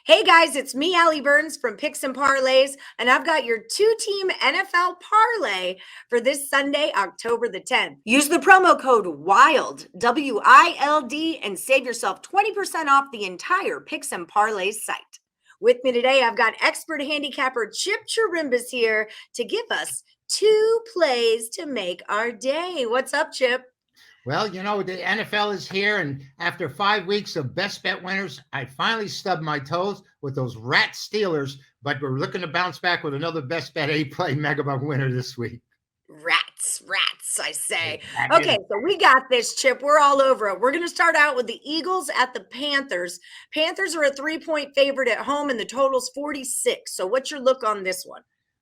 Hey guys, it's me, Allie Burns from Picks Parlays, and I've got your two-team NFL parlay for this Sunday, October the 10th. Use the promo code WILD, W-I-L-D, and save yourself 20% off the entire Picks and Parlays site. With me today, I've got expert handicapper Chip Chirimbes here to give us two plays to make our day. What's up, Chip? Well, the NFL is here, and after 5 weeks of best bet winners, I finally stubbed my toes with those rat Steelers, but we're looking to bounce back with another best bet play mega buck winner this week. Rats, I say. Okay, so we got this, Chip. We're all over it. We're going to start out with the Eagles at the Panthers. Panthers are a 3-point favorite at home, and the total's 46. So what's your look on this one?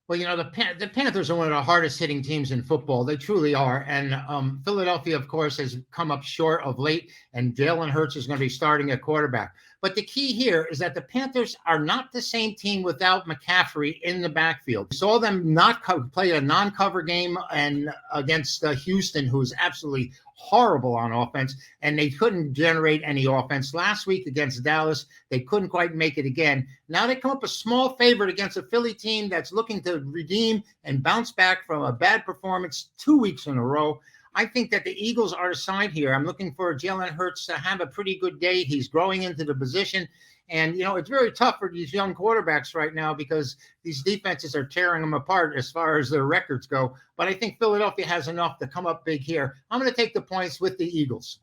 Well, the Panthers are one of the hardest hitting teams in football. They truly are. And Philadelphia, of course, has come up short of late, and Jalen Hurts is going to be starting at quarterback. But the key here is that the Panthers are not the same team without McCaffrey in the backfield. We saw them not play a non-cover game and against Houston, who's absolutely horrible on offense, and they couldn't generate any offense. Last week against Dallas, they couldn't quite make it again. Now they come up a small favorite against a Philly team that's looking to redeem and bounce back from a bad performance 2 weeks in a row. I think that the Eagles are the side here. I'm looking for Jalen Hurts to have a pretty good day. He's growing into the position. And, it's very tough for these young quarterbacks right now because these defenses are tearing them apart as far as their records go. But I think Philadelphia has enough to come up big here. I'm going to take the points with the Eagles.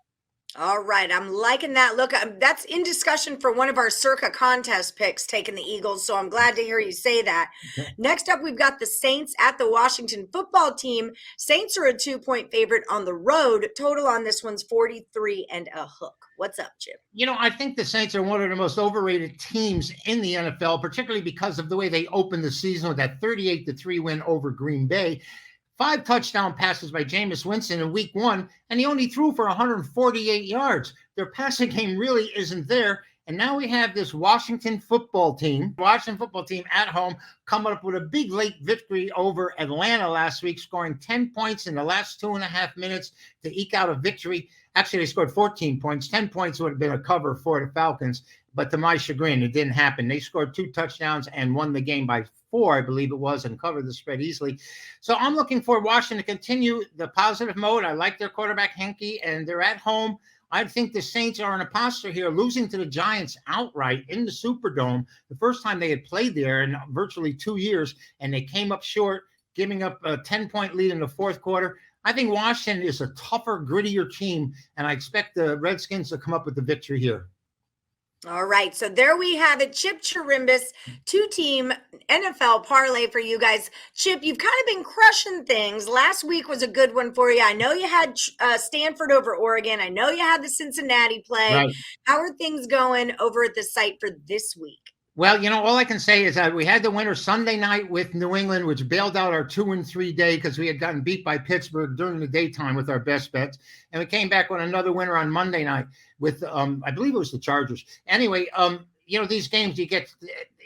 All right, I'm liking that look. That's in discussion for one of our Circa contest picks, taking the Eagles, so I'm glad to hear you say that. Okay. Next up, we've got the Saints at the Washington football team. Saints are a 2-point favorite on the road. Total on this one's 43 and a hook. What's up, Chip? I think the Saints are one of the most overrated teams in the NFL, particularly because of the way they opened the season with that 38-3 win over Green Bay. 5 touchdown passes by Jameis Winston in week 1, and he only threw for 148 yards. Their passing game really isn't there. And now we have this Washington football team at home coming up with a big late victory over Atlanta last week, scoring 10 points in the last 2.5 minutes to eke out a victory. Actually, they scored 14 points. 10 points would have been a cover for the Falcons. But to my chagrin, it didn't happen. They scored 2 touchdowns and won the game by 4, I believe it was, and covered the spread easily. So I'm looking for Washington to continue the positive mode. I like their quarterback, Henke, and they're at home. I think the Saints are in a posture here, losing to the Giants outright in the Superdome, the first time they had played there in virtually 2 years, and they came up short, giving up a 10-point lead in the fourth quarter. I think Washington is a tougher, grittier team, and I expect the Redskins to come up with the victory here. All right, so there we have it. Chip Chirimbes, 2-team NFL parlay for you guys. Chip, you've kind of been crushing things. Last week was a good one for you. I know you had Stanford over Oregon. I know you had the Cincinnati play. Right. How are things going over at the site for this week? Well, all I can say is that we had the winner Sunday night with New England, which bailed out our 2-3 day because we had gotten beat by Pittsburgh during the daytime with our best bets. And we came back with another winner on Monday night with, I believe it was the Chargers. Anyway, these games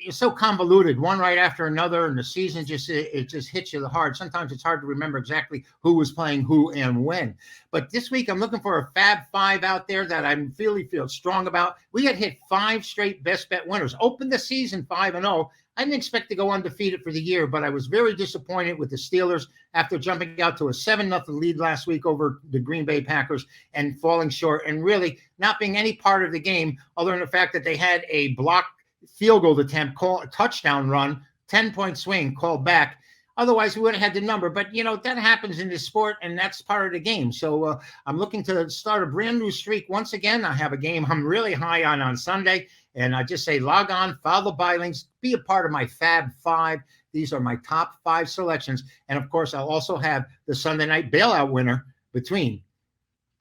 you're so convoluted, one right after another, and the season just hits you hard. Sometimes it's hard to remember exactly who was playing who and when. But this week I'm looking for a Fab 5 out there that I really feel strong about. We had hit 5 straight best bet winners. Opened the season 5-0. I didn't expect to go undefeated for the year, but I was very disappointed with the Steelers after jumping out to a 7-0 lead last week over the Green Bay Packers and falling short and really not being any part of the game other than the fact that they had a blocked field goal attempt, call a touchdown run, 10-point swing called back. Otherwise, we would have had the number. But, that happens in this sport, and that's part of the game. So I'm looking to start a brand new streak. Once again, I have a game I'm really high on Sunday. And I just say log on, follow the buy links, be a part of my Fab 5. These are my top 5 selections. And, of course, I'll also have the Sunday night bailout winner between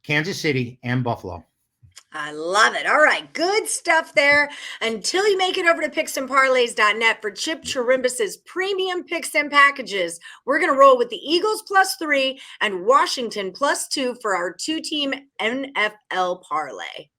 Kansas City and Buffalo. I love it. All right, good stuff there. Until you make it over to picksandparlays.net for Chip Chirimbes' premium picks and packages, we're going to roll with the Eagles +3 and Washington +2 for our 2-team NFL parlay.